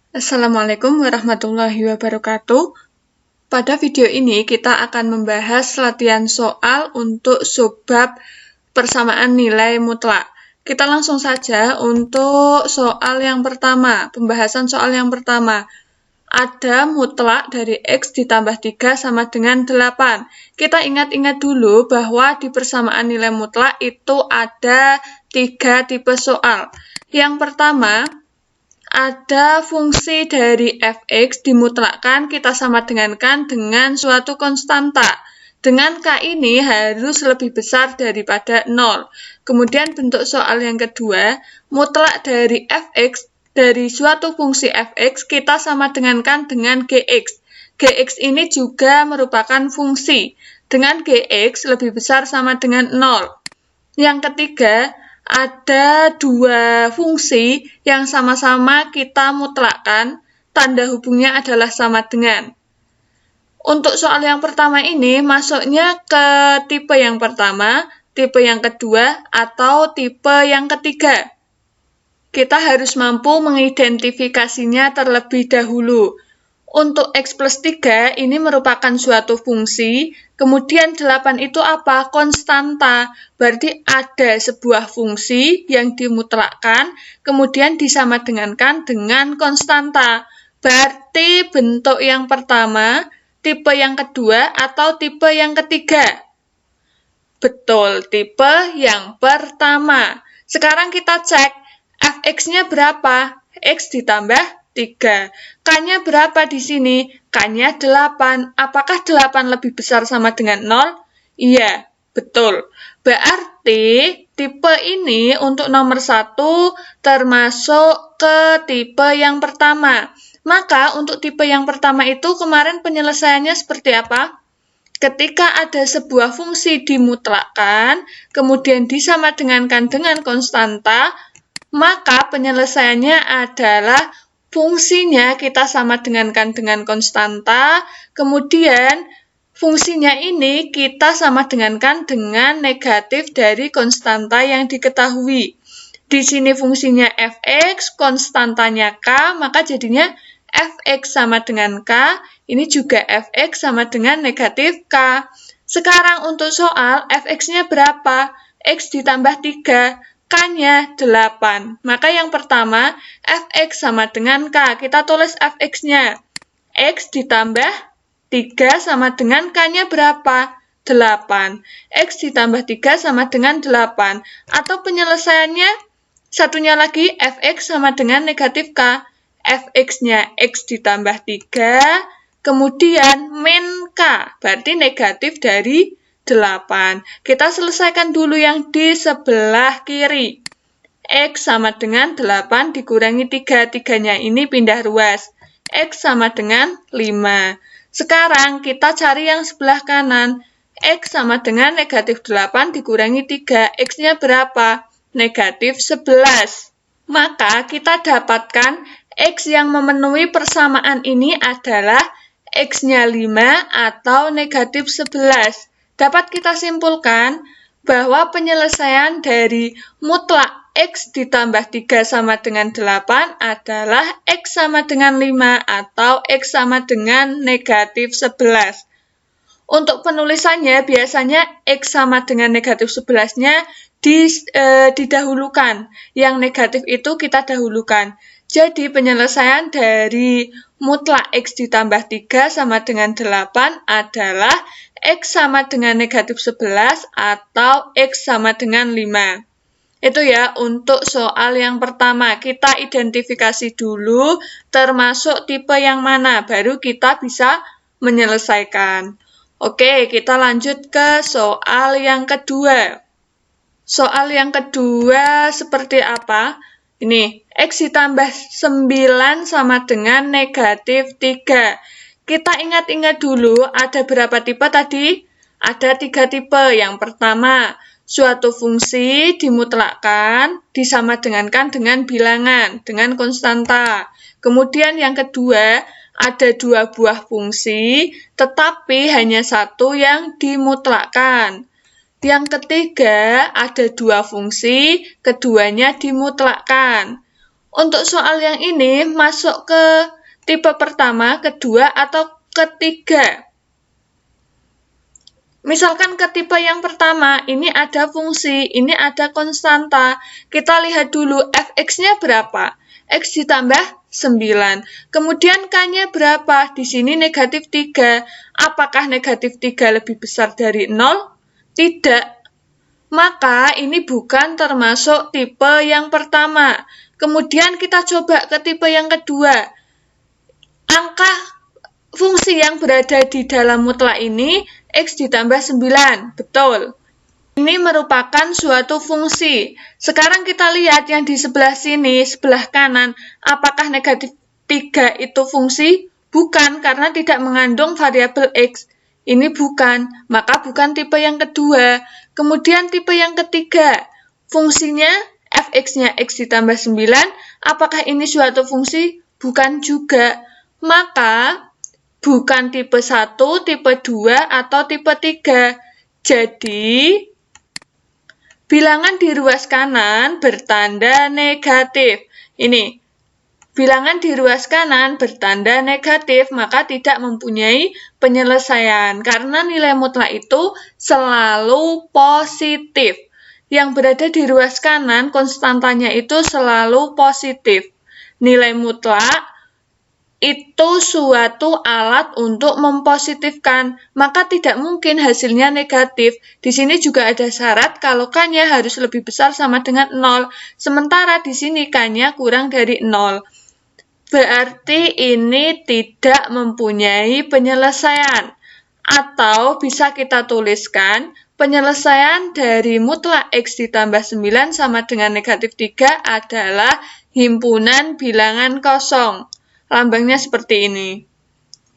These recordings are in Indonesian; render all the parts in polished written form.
Assalamualaikum warahmatullahi wabarakatuh. Pada video ini kita akan membahas latihan soal untuk subbab persamaan nilai mutlak. Kita langsung saja untuk soal yang pertama, pembahasan soal yang pertama. Ada mutlak dari X ditambah 3 sama dengan 8. Kita ingat-ingat dulu bahwa di persamaan nilai mutlak itu ada 3 tipe soal. Yang pertama, ada fungsi dari fx dimutlakkan kita sama dengankan dengan suatu konstanta. Dengan K ini harus lebih besar daripada 0. Kemudian bentuk soal yang kedua, mutlak dari fx dari suatu fungsi fx kita sama dengankan dengan gx. Gx ini juga merupakan fungsi. Dengan gx lebih besar sama dengan 0. Yang ketiga, ada dua fungsi yang sama-sama kita mutlakkan, tanda hubungnya adalah sama dengan. Untuk soal yang pertama ini, masuknya ke tipe yang pertama, tipe yang kedua, atau tipe yang ketiga. Kita harus mampu mengidentifikasinya terlebih dahulu. Untuk X plus 3 ini merupakan suatu fungsi, kemudian 8 itu apa? Konstanta. Berarti ada sebuah fungsi yang dimutlakkan, kemudian disamadengankan dengan konstanta. Berarti bentuk yang pertama, tipe yang kedua, atau tipe yang ketiga? Betul, tipe yang pertama. Sekarang kita cek, fx-nya berapa? X ditambah 3. K-nya berapa di sini? K-nya 8. Apakah 8 lebih besar sama dengan 0? Iya, betul. Berarti tipe ini untuk nomor 1 termasuk ke tipe yang pertama. Maka untuk tipe yang pertama itu kemarin penyelesaiannya seperti apa? Ketika ada sebuah fungsi dimutlakkan, kemudian disamadengankan dengan konstanta, maka penyelesaiannya adalah fungsinya kita sama dengankan dengan konstanta, kemudian fungsinya ini kita sama dengankan dengan negatif dari konstanta yang diketahui. Di sini fungsinya fx, konstantanya k, maka jadinya fx sama dengan k, ini juga fx sama dengan negatif k. Sekarang untuk soal, fx-nya berapa? X ditambah 3. K-nya 8. Maka yang pertama, fx sama dengan K. Kita tulis fx-nya. X ditambah 3 sama dengan K-nya berapa? 8. X ditambah 3 sama dengan 8. Atau penyelesaiannya, satunya lagi, fx sama dengan negatif K. Fx-nya X ditambah 3, kemudian min K. Berarti negatif dari 8. Kita selesaikan dulu yang di sebelah kiri. X sama dengan 8 dikurangi 3. 3-nya ini pindah ruas. X sama dengan 5. Sekarang kita cari yang sebelah kanan. X sama dengan negatif 8 dikurangi 3. X-nya berapa? Negatif 11. Maka kita dapatkan X yang memenuhi persamaan ini adalah X-nya 5 atau negatif 11. Dapat kita simpulkan bahwa penyelesaian dari mutlak X ditambah 3 sama dengan 8 adalah X sama dengan 5 atau X sama dengan negatif 11. Untuk penulisannya, biasanya X sama dengan negatif 11-nya didahulukan. Yang negatif itu kita dahulukan. Jadi penyelesaian dari mutlak X ditambah 3 sama dengan 8 adalah X sama dengan negatif 11 atau X sama dengan 5. Itu ya untuk soal yang pertama. Kita identifikasi dulu termasuk tipe yang mana, baru kita bisa menyelesaikan. Oke, kita lanjut ke soal yang kedua. Soal yang kedua seperti apa? Ini, X ditambah 9 sama dengan negatif 3. Kita ingat-ingat dulu, ada berapa tipe tadi? Ada 3 tipe. Yang pertama, suatu fungsi dimutlakkan, disamadengankan dengan bilangan, dengan konstanta. Kemudian yang kedua, ada 2 buah fungsi, tetapi hanya satu yang dimutlakkan. Yang ketiga, ada 2 fungsi, keduanya dimutlakkan. Untuk soal yang ini masuk ke tipe pertama, kedua, atau ketiga. Misalkan ke tipe yang pertama, ini ada fungsi, ini ada konstanta. Kita lihat dulu fx-nya berapa? X ditambah 9. Kemudian k-nya berapa? Di sini negatif 3. Apakah negatif 3 lebih besar dari 0? Tidak. Maka ini bukan termasuk tipe yang pertama. Kemudian kita coba ke tipe yang kedua. Angka fungsi yang berada di dalam mutlak ini X ditambah 9, betul. Ini merupakan suatu fungsi. Sekarang kita lihat yang di sebelah sini, sebelah kanan, apakah negatif 3 itu fungsi? Bukan, karena tidak mengandung variabel X. Ini bukan, maka bukan tipe yang kedua. Kemudian tipe yang ketiga, fungsinya fx-nya X ditambah 9, apakah ini suatu fungsi? Bukan juga. Maka bukan tipe 1, tipe 2, atau tipe 3. Jadi, bilangan di ruas kanan bertanda negatif. Ini, bilangan di ruas kanan bertanda negatif, maka tidak mempunyai penyelesaian. Karena nilai mutlak itu selalu positif. Yang berada di ruas kanan, konstantanya itu selalu positif. Nilai mutlak itu suatu alat untuk mempositifkan, maka tidak mungkin hasilnya negatif. Di sini juga ada syarat kalau k-nya harus lebih besar sama dengan 0, sementara di sini k-nya kurang dari 0. Berarti ini tidak mempunyai penyelesaian. Atau bisa kita tuliskan, penyelesaian dari mutlak X ditambah 9 sama dengan negatif 3 adalah himpunan bilangan kosong. Lambangnya seperti ini.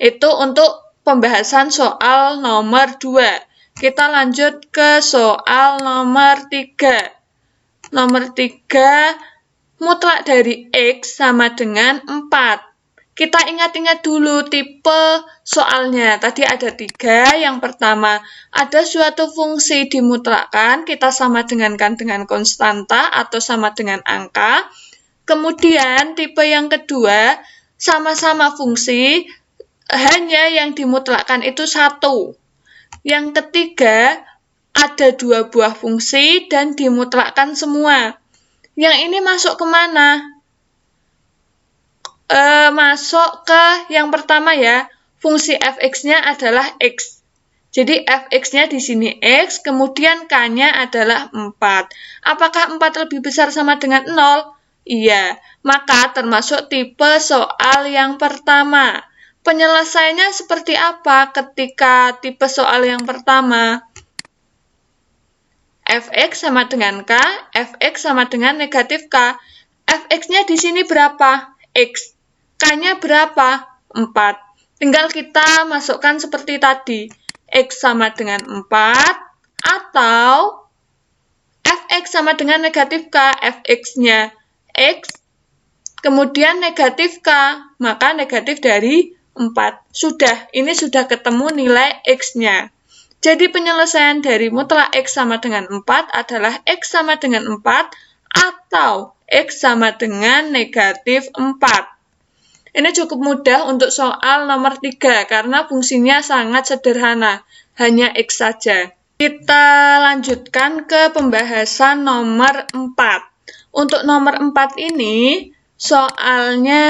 Itu untuk pembahasan soal nomor 2. Kita lanjut ke soal nomor 3. Nomor 3, mutlak dari X sama dengan 4. Kita ingat-ingat dulu tipe soalnya. Tadi ada 3. Yang pertama, ada suatu fungsi dimutlakkan, kita sama dengan konstanta atau sama dengan angka. Kemudian tipe yang kedua, sama-sama fungsi, hanya yang dimutlakkan itu 1. Yang ketiga, ada 2 buah fungsi dan dimutlakkan semua. Yang ini masuk kemana? Masuk ke yang pertama ya, fungsi fx-nya adalah x. Jadi fx-nya di sini x, kemudian k-nya adalah 4. Apakah 4 lebih besar sama dengan 0? Iya, maka termasuk tipe soal yang pertama. Penyelesaiannya seperti apa ketika tipe soal yang pertama? Fx sama dengan K, Fx sama dengan negatif K. Fx-nya di sini berapa? X. K-nya berapa? 4. Tinggal kita masukkan seperti tadi. X sama dengan 4, atau Fx sama dengan negatif K, Fx-nya X, kemudian negatif K, maka negatif dari 4. Sudah, ini sudah ketemu nilai X-nya. Jadi penyelesaian dari mutlak X sama dengan 4 adalah X sama dengan 4 atau X sama dengan negatif 4. Ini cukup mudah untuk soal nomor 3 karena fungsinya sangat sederhana, hanya X saja. Kita lanjutkan ke pembahasan nomor 4. Untuk nomor 4 ini, soalnya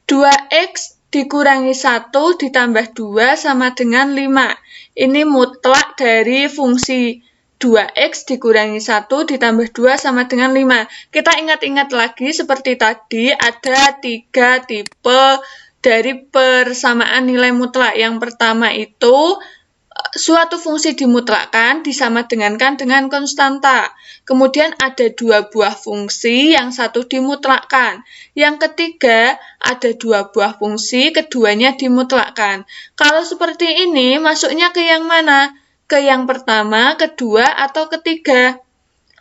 2x dikurangi 1 ditambah 2 sama dengan 5. Ini mutlak dari fungsi 2x dikurangi 1 ditambah 2 sama dengan 5. Kita ingat-ingat lagi seperti tadi, ada 3 tipe dari persamaan nilai mutlak. Yang pertama itu, suatu fungsi dimutlakkan disama dengan konstanta. Kemudian ada 2 buah fungsi, yang satu dimutlakkan. Yang ketiga, ada 2 buah fungsi, keduanya dimutlakkan. Kalau seperti ini, masuknya ke yang mana? Ke yang pertama, kedua, atau ketiga?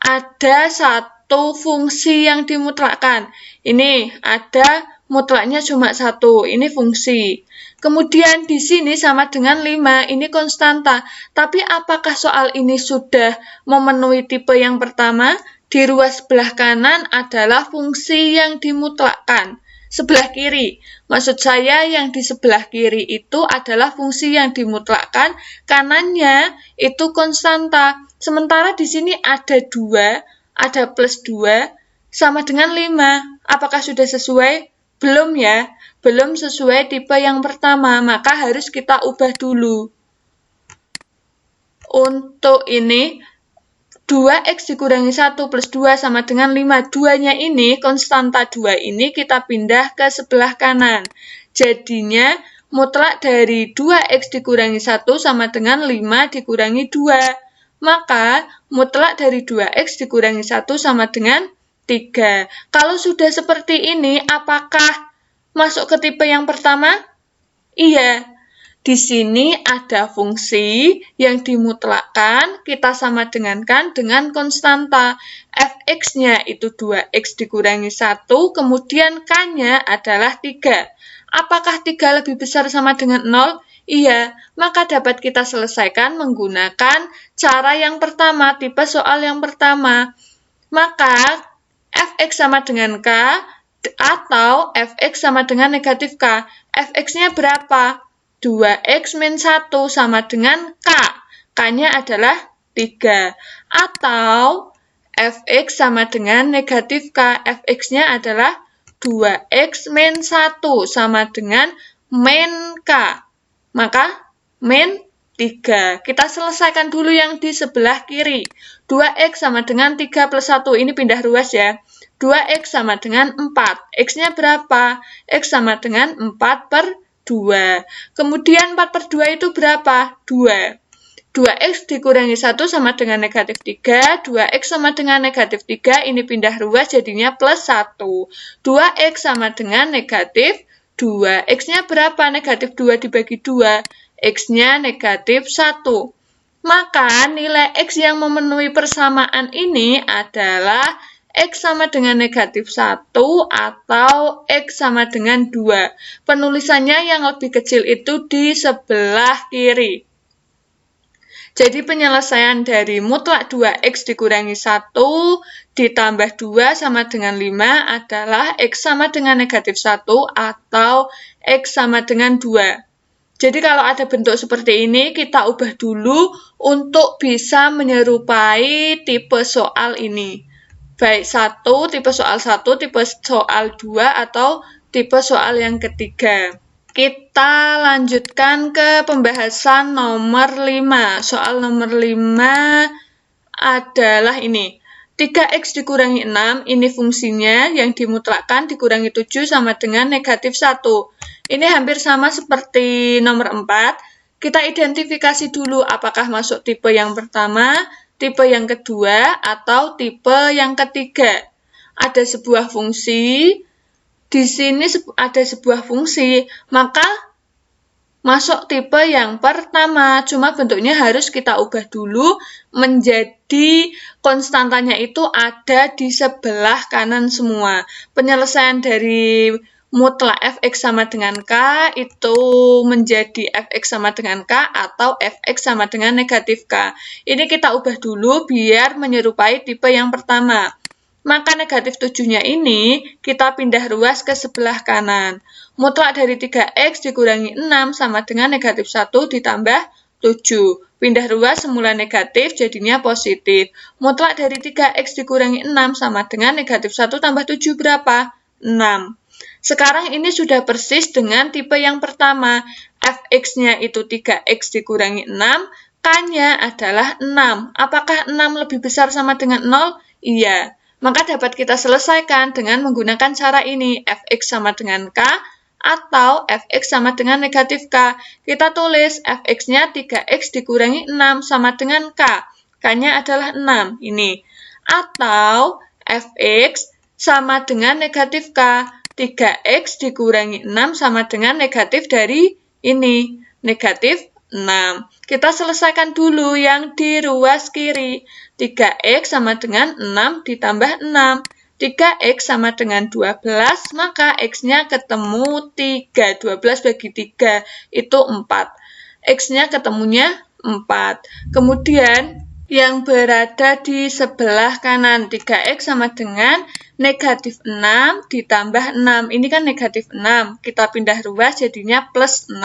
Ada 1 fungsi yang dimutlakkan. Ini ada mutlaknya cuma 1, ini fungsi. Kemudian di sini sama dengan 5, ini konstanta. Tapi apakah soal ini sudah memenuhi tipe yang pertama? di ruas sebelah kanan adalah fungsi yang dimutlakkan. Sebelah kiri, maksud saya yang di sebelah kiri itu adalah fungsi yang dimutlakkan, kanannya itu konstanta. Sementara di sini ada 2, ada plus 2, sama dengan 5. Apakah sudah sesuai? Belum ya, belum sesuai tipe yang pertama, maka harus kita ubah dulu. Untuk ini, 2x dikurangi 1 plus 2 sama dengan 5. 2-nya ini, konstanta 2 ini kita pindah ke sebelah kanan. Jadinya, mutlak dari 2x dikurangi 1 sama dengan 5 dikurangi 2. Maka, mutlak dari 2x dikurangi 1 sama dengan 3. Kalau sudah seperti ini, apakah masuk ke tipe yang pertama? Iya. Di sini ada fungsi yang dimutlakkan, kita sama dengankan dengan konstanta. Fx-nya itu 2x dikurangi 1, kemudian k-nya adalah 3. Apakah 3 lebih besar sama dengan 0? Iya, maka dapat kita selesaikan menggunakan cara yang pertama, tipe soal yang pertama. Maka, fx sama dengan k, atau fx sama dengan negatif k. Fx-nya berapa? 2x min 1 sama dengan k. K-nya adalah 3. Atau fx sama dengan negatif k. Fx-nya adalah 2x min 1 sama dengan min k. Maka min 3. Kita selesaikan dulu yang di sebelah kiri. 2x sama dengan 3 plus 1. Ini pindah ruas ya. 2x sama dengan 4. X-nya berapa? X sama dengan 4 per 2. Kemudian 4 per 2 itu berapa? 2. 2x dikurangi 1 sama dengan negatif 3. 2x sama dengan negatif 3. Ini pindah ruas jadinya plus 1. 2x sama dengan negatif 2. X-nya berapa? Negatif 2 dibagi 2. X-nya negatif 1. Maka nilai X yang memenuhi persamaan ini adalah X sama dengan negatif 1 atau X sama dengan 2. Penulisannya yang lebih kecil itu di sebelah kiri. Jadi penyelesaian dari mutlak 2X dikurangi 1 ditambah 2 sama dengan 5 adalah X sama dengan negatif 1 atau X sama dengan 2. Jadi kalau ada bentuk seperti ini, kita ubah dulu untuk bisa menyerupai tipe soal ini. Baik tipe soal 1, tipe soal 2, atau tipe soal yang ketiga. Kita lanjutkan ke pembahasan nomor 5. Soal nomor 5 adalah ini. 3x dikurangi 6, ini fungsinya yang dimutlakkan dikurangi 7 sama dengan negatif 1. Ini hampir sama seperti nomor 4. Kita identifikasi dulu apakah masuk tipe yang pertama, tipe yang kedua, atau tipe yang ketiga. Ada sebuah fungsi, di sini ada sebuah fungsi, maka masuk tipe yang pertama. Cuma bentuknya harus kita ubah dulu menjadi konstantanya itu ada di sebelah kanan semua. Penyelesaian dari mutlak fx sama dengan k itu menjadi fx sama dengan k atau fx sama dengan negatif k. Ini kita ubah dulu biar menyerupai tipe yang pertama. Maka negatif 7-nya ini kita pindah ruas ke sebelah kanan. Mutlak dari 3x dikurangi 6 sama dengan negatif 1 ditambah 7. Pindah ruas semula negatif jadinya positif. Mutlak dari 3x dikurangi 6 sama dengan negatif 1 tambah 7 berapa? 6. Sekarang ini sudah persis dengan tipe yang pertama. Fx-nya itu 3x dikurangi 6, k-nya adalah 6. Apakah 6 lebih besar sama dengan 0? Iya. Maka dapat kita selesaikan dengan menggunakan cara ini. Fx sama dengan k atau fx sama dengan negatif k. Kita tulis fx-nya 3x dikurangi 6 sama dengan k. K-nya adalah 6. Ini. Atau fx sama dengan negatif k. 3x dikurangi 6 sama dengan negatif dari ini, negatif 6. Kita selesaikan dulu yang di ruas kiri. 3x sama dengan 6 ditambah 6. 3x sama dengan 12, maka x-nya ketemu 3. 12 bagi 3 itu 4. X-nya ketemunya 4. Kemudian yang berada di sebelah kanan. 3X sama dengan negatif 6 ditambah 6. Ini kan negatif 6. Kita pindah ruas jadinya plus 6.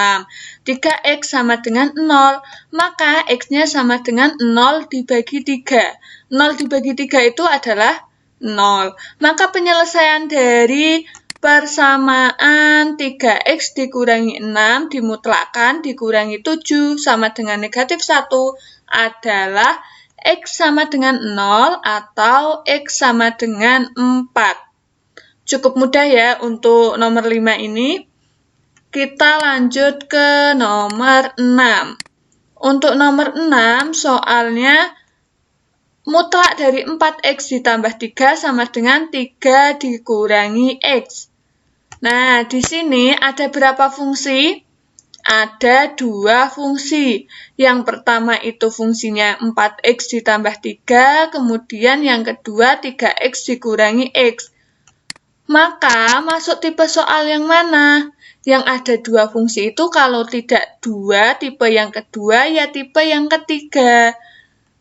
3X sama dengan 0. Maka X-nya sama dengan 0 dibagi 3. 0 dibagi 3 itu adalah 0. Maka penyelesaian dari persamaan 3X dikurangi 6 dimutlakkan dikurangi 7 sama dengan negatif 1 adalah X sama dengan 0 atau X sama dengan 4. Cukup mudah ya untuk nomor 5 ini. Kita lanjut ke nomor 6. Untuk nomor 6 soalnya mutlak dari 4X ditambah 3 sama dengan 3 dikurangi X. Nah, di sini ada berapa fungsi? Ada 2 fungsi. Yang pertama itu fungsinya 4X ditambah 3, kemudian yang kedua 3X dikurangi X. Maka masuk tipe soal yang mana? Yang ada 2 fungsi itu kalau tidak 2, tipe yang kedua ya tipe yang ketiga.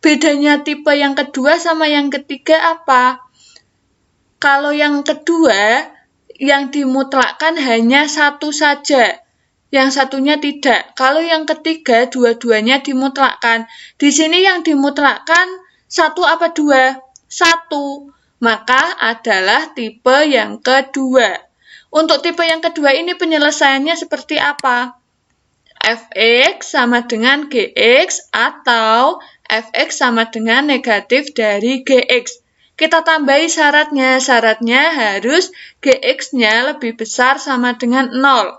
Bedanya tipe yang kedua sama yang ketiga apa? Kalau yang kedua, yang dimutlakkan hanya satu saja. Yang satunya tidak. Kalau yang ketiga, dua-duanya dimutlakkan. Di sini yang dimutlakkan satu apa dua? Satu. Maka adalah tipe yang kedua. Untuk tipe yang kedua ini penyelesaiannya seperti apa? Fx sama dengan Gx atau Fx sama dengan negatif dari Gx. Kita tambahi syaratnya. Syaratnya harus Gx-nya lebih besar sama dengan 0.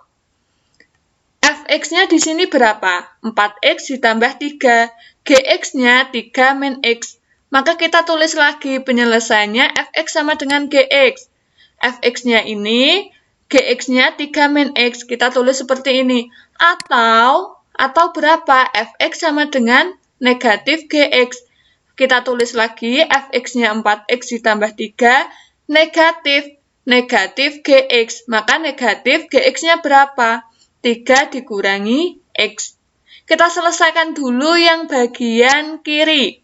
Fx-nya di sini berapa? 4X ditambah 3. Gx-nya 3 min X. Maka kita tulis lagi penyelesaiannya Fx sama dengan Gx. Fx-nya ini, Gx-nya 3 min X. Kita tulis seperti ini. Atau berapa? Fx sama dengan negatif Gx. Kita tulis lagi Fx-nya 4X ditambah 3, negatif Gx. Maka negatif Gx-nya berapa? 3 dikurangi X. Kita selesaikan dulu yang bagian kiri.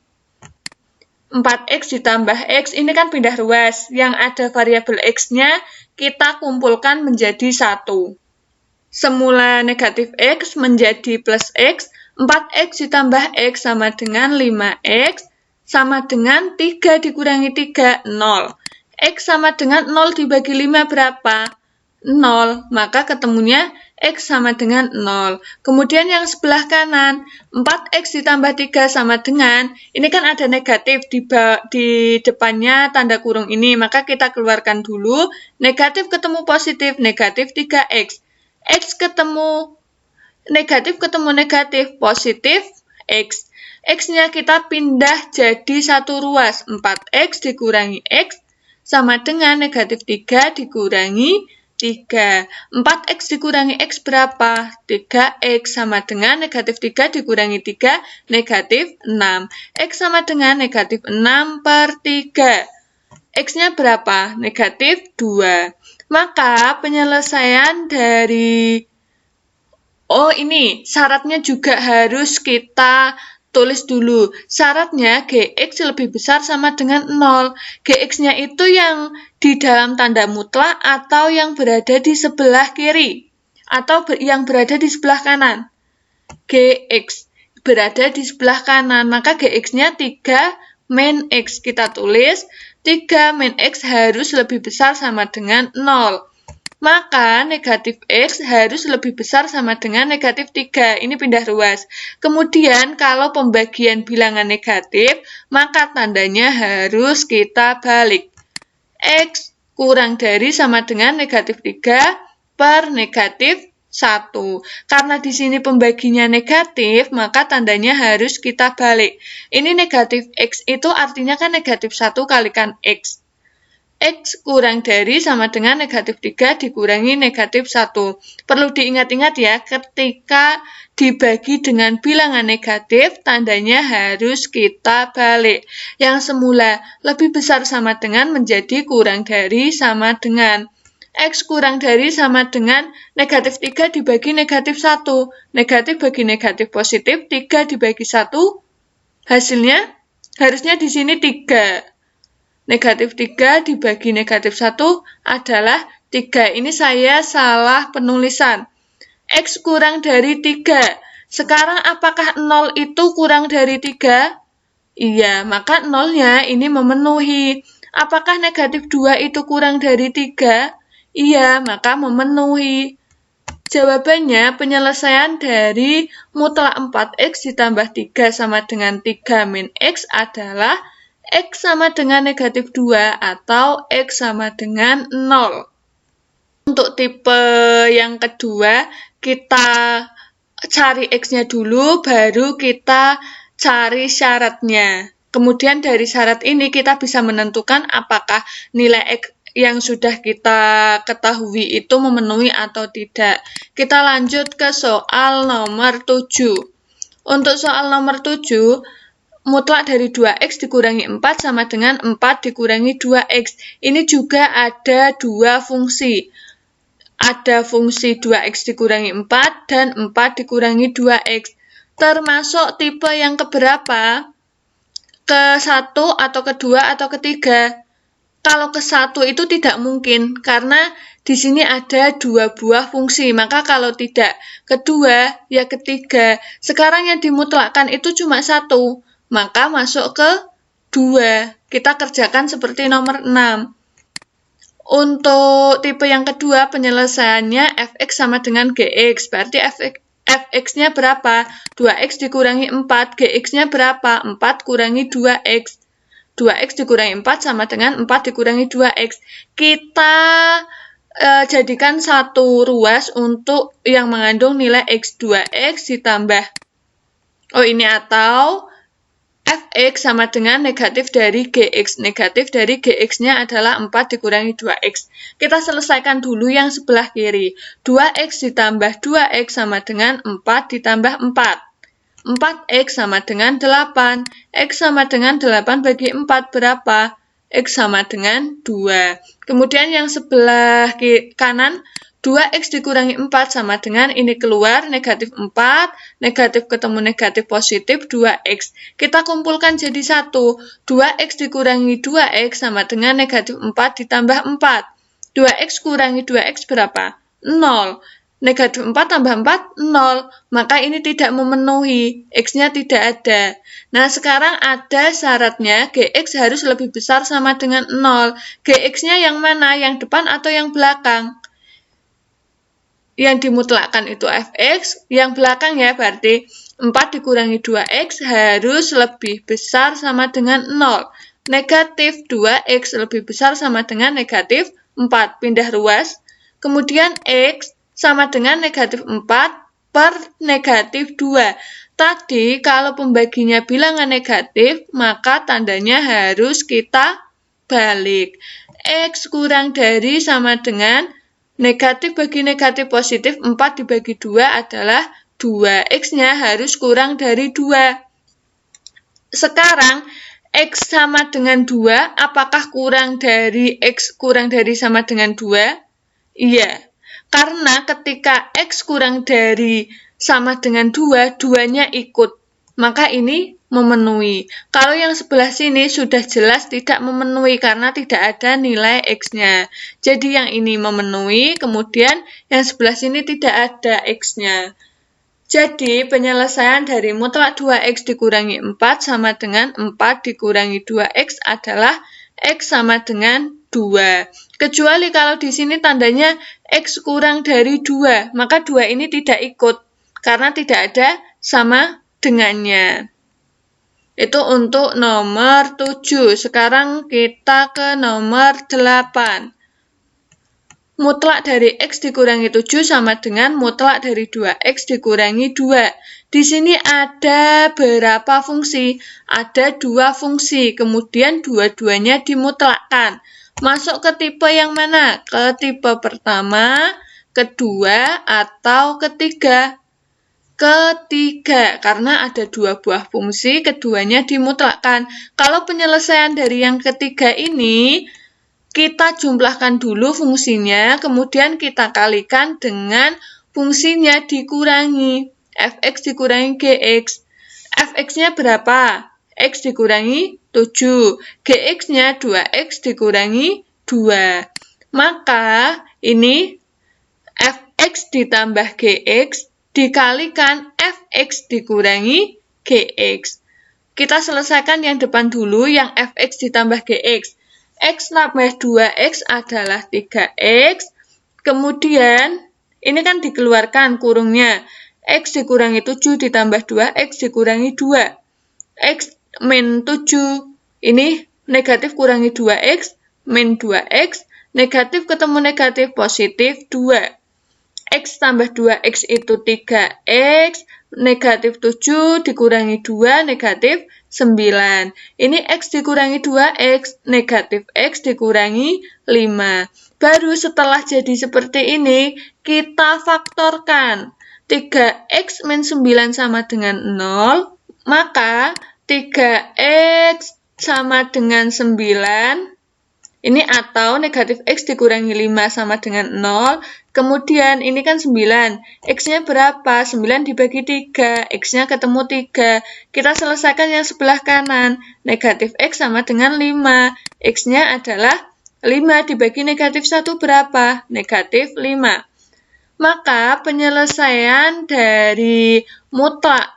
4X ditambah X, ini kan pindah ruas. Yang ada variabel X-nya, kita kumpulkan menjadi 1. Semula negatif X menjadi plus X. 4X ditambah X sama dengan 5X, sama dengan 3 dikurangi 3, 0. X sama dengan 0 dibagi 5 berapa? 0, maka ketemunya X sama dengan 0. Kemudian yang sebelah kanan, 4X ditambah 3 sama dengan, ini kan ada negatif di depannya tanda kurung ini, maka kita keluarkan dulu, negatif ketemu positif, negatif 3X. X ketemu negatif, positif X. X-nya kita pindah jadi satu ruas, 4X dikurangi X sama dengan negatif 3 dikurangi 3. 4X dikurangi X berapa? 3X sama dengan negatif 3 dikurangi 3, negatif 6. X sama dengan negatif 6 per 3. X-nya berapa? Negatif 2. Maka penyelesaian dari... Oh ini, syaratnya juga harus kita tulis dulu. Syaratnya Gx lebih besar sama dengan 0. Gx-nya itu yang di dalam tanda mutlak atau yang berada di sebelah kiri. Atau yang berada di sebelah kanan. Gx berada di sebelah kanan. Maka Gx-nya 3 min X. Kita tulis 3 min X harus lebih besar sama dengan 0. Maka negatif X harus lebih besar sama dengan negatif 3. Ini pindah ruas. Kemudian kalau pembagian bilangan negatif, maka tandanya harus kita balik. X kurang dari sama dengan negatif 3 per negatif 1. Karena di sini pembaginya negatif, maka tandanya harus kita balik. Ini negatif X itu artinya kan negatif 1 kalikan X. X kurang dari sama dengan negatif 3 dikurangi negatif 1. Perlu diingat-ingat ya, ketika dibagi dengan bilangan negatif, tandanya harus kita balik. Yang semula lebih besar sama dengan menjadi kurang dari sama dengan. X kurang dari sama dengan negatif 3 dibagi negatif 1. Negatif bagi negatif positif, 3 dibagi 1, hasilnya Harusnya di sini 3. Negatif 3 dibagi negatif 1 adalah 3. Ini saya salah penulisan. X kurang dari 3. Sekarang apakah 0 itu kurang dari 3? Iya, maka 0-nya ini memenuhi. Apakah negatif 2 itu kurang dari 3? Iya, maka memenuhi. Jawabannya, penyelesaian dari mutlak 4x ditambah 3 sama dengan 3 min x adalah x sama dengan negatif 2 atau x sama dengan 0. Untuk tipe yang kedua, kita cari x-nya dulu, baru kita cari syaratnya. Kemudian dari syarat ini kita bisa menentukan apakah nilai x yang sudah kita ketahui itu memenuhi atau tidak. Kita lanjut ke soal nomor 7. Untuk soal nomor 7, mutlak dari 2x dikurangi 4 sama dengan 4 dikurangi 2x. Ini juga ada dua fungsi. Ada fungsi 2x dikurangi 4 dan 4 dikurangi 2x. Termasuk tipe yang keberapa? Ke-1 atau kedua atau ketiga? Kalau ke-1 itu tidak mungkin, karena di sini ada dua buah fungsi. Maka kalau tidak kedua, ya ketiga. Sekarang yang dimutlakkan itu cuma 1. Maka masuk ke 2. Kita kerjakan seperti nomor 6. Untuk tipe yang kedua, penyelesaiannya fx sama dengan gx. Berarti fx-nya berapa? 2x dikurangi 4. Gx-nya berapa? 4 kurangi 2x. 2x dikurangi 4 sama dengan 4 dikurangi 2x. Kita jadikan satu ruas untuk yang mengandung nilai x. 2x ditambah, atau fx sama dengan negatif dari gx. Negatif dari gx-nya adalah 4 dikurangi 2x. Kita selesaikan dulu yang sebelah kiri. 2x ditambah 2x sama dengan 4 ditambah 4. 4x sama dengan 8. X sama dengan 8 bagi 4 berapa? X sama dengan 2. Kemudian yang sebelah kanan, 2x dikurangi 4 sama dengan ini keluar, negatif 4, negatif ketemu negatif positif, 2x. Kita kumpulkan jadi 1. 2x dikurangi 2x sama dengan negatif 4 ditambah 4. 2x kurangi 2x berapa? 0. Negatif 4 tambah 4, 0. Maka ini tidak memenuhi. X-nya tidak ada. Nah, sekarang ada syaratnya Gx harus lebih besar sama dengan 0. Gx-nya yang mana? Yang depan atau yang belakang? Yang dimutlakkan itu fx. Yang belakang ya, berarti 4 dikurangi 2x harus lebih besar sama dengan 0. Negatif 2x lebih besar sama dengan negatif 4. Pindah ruas. Kemudian x sama dengan negatif 4 per negatif 2. Tadi kalau pembaginya bilangan negatif, maka tandanya harus kita balik. X kurang dari sama dengan negatif bagi negatif positif, 4 dibagi 2 adalah 2. X-nya harus kurang dari 2. Sekarang, X sama dengan 2, apakah kurang dari X kurang dari sama dengan 2? Iya. Karena ketika X kurang dari sama dengan 2, 2-nya ikut. Maka ini memenuhi. Kalau yang sebelah sini sudah jelas tidak memenuhi karena tidak ada nilai X-nya. Jadi yang ini memenuhi, kemudian yang sebelah sini tidak ada X-nya. Jadi penyelesaian dari mutlak 2X dikurangi 4 sama dengan 4 dikurangi 2X adalah X sama dengan 2. Kecuali kalau di sini tandanya X kurang dari 2, maka 2 ini tidak ikut, karena tidak ada sama dengannya. Itu untuk nomor 7. Sekarang kita ke nomor 8. Mutlak dari X dikurangi 7 sama dengan mutlak dari 2X dikurangi 2. Di sini ada berapa fungsi? Ada 2 fungsi, kemudian dua-duanya dimutlakkan. Masuk ke tipe yang mana? Ke tipe pertama, kedua, atau ketiga? Ketiga, karena ada 2 buah fungsi, keduanya dimutlakkan. Kalau penyelesaian dari yang ketiga ini, kita jumlahkan dulu fungsinya, kemudian kita kalikan dengan fungsinya dikurangi. Fx dikurangi Gx. Fx-nya berapa? X dikurangi 7. GX-nya 2X dikurangi 2. Maka ini Fx ditambah Gx dikalikan Fx dikurangi Gx. Kita selesaikan yang depan dulu, yang Fx ditambah Gx. X tambah 2X adalah 3X. Kemudian, ini kan dikeluarkan kurungnya. X dikurangi 7 ditambah 2X dikurangi 2. X min 7. Ini negatif kurangi 2X, min 2X. Negatif ketemu negatif, positif 2. X tambah 2X itu 3X. Negatif 7 dikurangi 2, negatif 9. Ini X dikurangi 2X, negatif X dikurangi 5. Baru setelah jadi seperti ini, kita faktorkan. 3X min 9 sama dengan 0, maka 3X sama dengan 9. Ini atau negatif X dikurangi 5 sama dengan 0. Kemudian ini kan 9. X-nya berapa? 9 dibagi 3. X-nya ketemu 3. Kita selesaikan yang sebelah kanan. Negatif X sama dengan 5. X-nya adalah 5 dibagi negatif 1 berapa? Negatif 5. Maka penyelesaian dari mutlak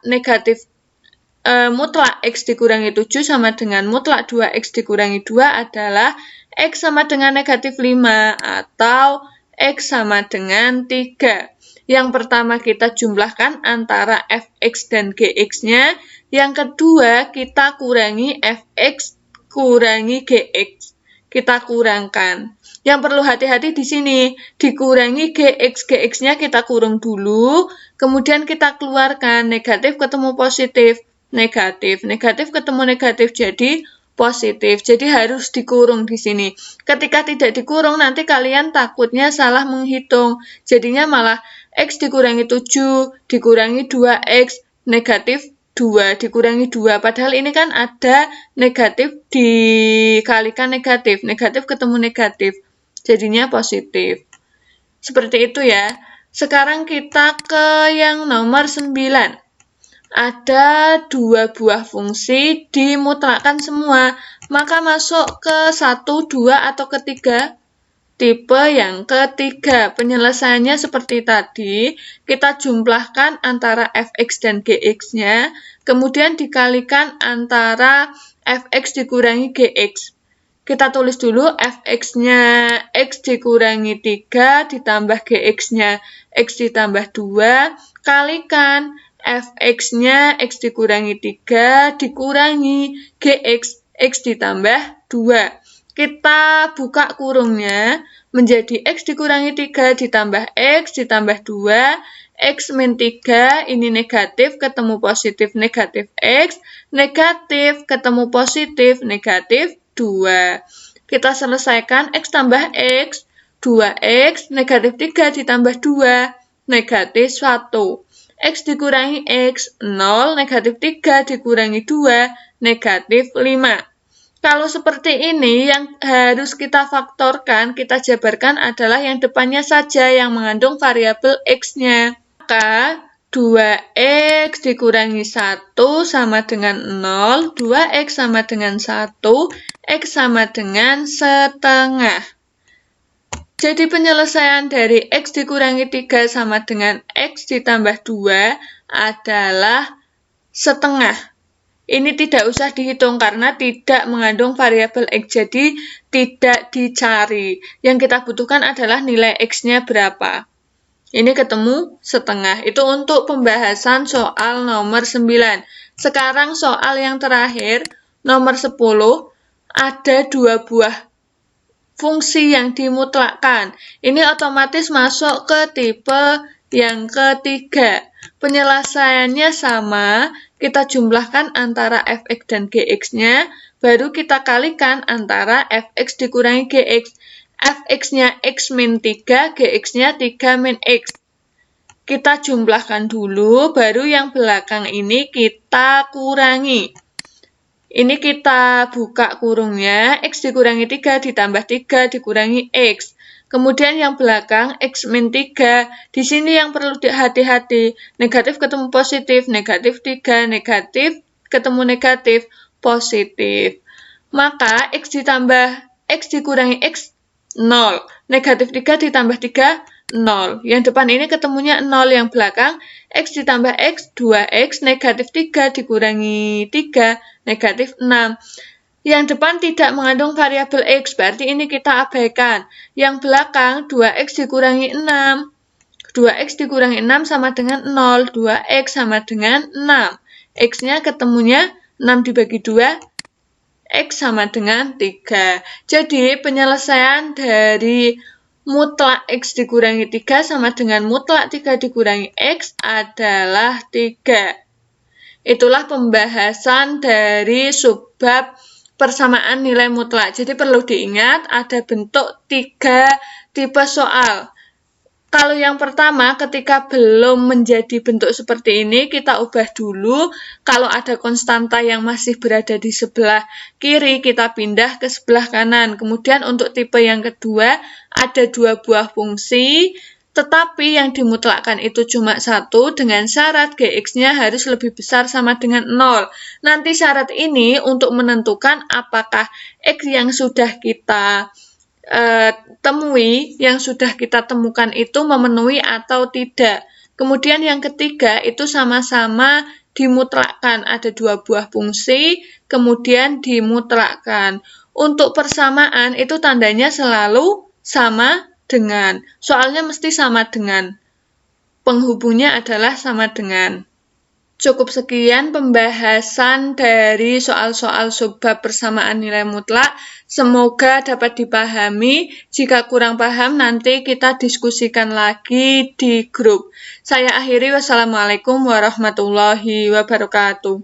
mutlak X dikurangi 7 sama dengan mutlak 2X dikurangi 2 adalah X sama dengan negatif 5 atau X sama dengan 3. Yang pertama kita jumlahkan antara Fx dan Gx-nya. Yang kedua kita kurangi Fx kurangi Gx. Kita kurangkan. Yang perlu hati-hati di sini, dikurangi Gx, Gx-nya kita kurung dulu, kemudian kita keluarkan, negatif ketemu positif, negatif, negatif ketemu negatif, jadi positif. Jadi harus dikurung di sini. Ketika tidak dikurung, nanti kalian takutnya salah menghitung. Jadinya malah X dikurangi 7, dikurangi 2X, negatif 2, dikurangi 2. Padahal ini kan ada negatif dikalikan negatif. Negatif ketemu negatif. Jadinya positif. Seperti itu ya. Sekarang kita ke yang nomor 9. Ada 2 buah fungsi dimutlakkan semua. Maka masuk ke 1, 2, atau ketiga. Tipe yang ketiga. Penyelesaiannya seperti tadi. Kita jumlahkan antara Fx dan Gx-nya. Kemudian dikalikan antara Fx dikurangi Gx. Kita tulis dulu Fx-nya X dikurangi 3 ditambah Gx-nya X ditambah 2. Kalikan Fx-nya X dikurangi 3 dikurangi Gx, X ditambah 2. Kita buka kurungnya menjadi X dikurangi 3 ditambah X ditambah 2. X min 3, ini negatif, ketemu positif, negatif X. Negatif, ketemu positif, negatif 2. Kita selesaikan X tambah X, 2X, negatif 3 ditambah 2, negatif 1. X dikurangi X, 0, negatif 3 dikurangi 2, negatif 5. Kalau seperti ini, yang harus kita faktorkan, kita jabarkan adalah yang depannya saja yang mengandung variabel X-nya. Maka 2X dikurangi 1 sama dengan 0, 2X sama dengan 1, X sama dengan setengah. Jadi penyelesaian dari X dikurangi 3 sama dengan X ditambah 2 adalah setengah. Ini tidak usah dihitung karena tidak mengandung variabel X, jadi tidak dicari. Yang kita butuhkan adalah nilai X-nya berapa. Ini ketemu setengah. Itu untuk pembahasan soal nomor 9. Sekarang soal yang terakhir, nomor 10, ada 2 buah fungsi yang dimutlakkan. Ini otomatis masuk ke tipe yang ketiga. Penyelesaiannya sama, kita jumlahkan antara Fx dan Gx-nya, baru kita kalikan antara Fx dikurangi Gx. Fx-nya X min 3, Gx-nya 3 min X. Kita jumlahkan dulu, baru yang belakang ini kita kurangi. Ini kita buka kurungnya, X dikurangi 3 ditambah 3 dikurangi X. Kemudian yang belakang, X min 3. Di sini yang perlu hati-hati. Negatif ketemu positif, negatif 3, negatif ketemu negatif, positif. Maka X ditambah X dikurangi X 0. Negatif 3 ditambah 3, 0. Yang depan ini ketemunya 0, yang belakang X ditambah X, 2X, negatif 3 dikurangi 3, negatif 6. Yang depan tidak mengandung variabel X, berarti ini kita abaikan. Yang belakang 2X dikurangi 6. 2X dikurangi 6 sama dengan 0. 2X sama dengan 6. X-nya ketemunya 6 dibagi 2, X sama dengan 3. Jadi penyelesaian dari mutlak X dikurangi 3 sama dengan mutlak 3 dikurangi X adalah 3. Itulah pembahasan dari subbab persamaan nilai mutlak. Jadi perlu diingat ada bentuk 3 tipe soal. Kalau yang pertama, ketika belum menjadi bentuk seperti ini, kita ubah dulu. Kalau ada konstanta yang masih berada di sebelah kiri, kita pindah ke sebelah kanan. Kemudian untuk tipe yang kedua, ada 2 buah fungsi, tetapi yang dimutlakkan itu cuma 1 dengan syarat Gx-nya harus lebih besar sama dengan 0. Nanti syarat ini untuk menentukan apakah X yang sudah kita yang sudah kita temukan itu memenuhi atau tidak. Kemudian yang ketiga itu sama-sama dimutlakkan. Ada 2 buah fungsi, kemudian dimutlakkan. Untuk persamaan itu tandanya selalu sama dengan. Soalnya mesti sama dengan. Penghubungnya adalah sama dengan. Cukup sekian pembahasan dari soal-soal subbab persamaan nilai mutlak. Semoga dapat dipahami. Jika kurang paham, nanti kita diskusikan lagi di grup. Saya akhiri, wassalamualaikum warahmatullahi wabarakatuh.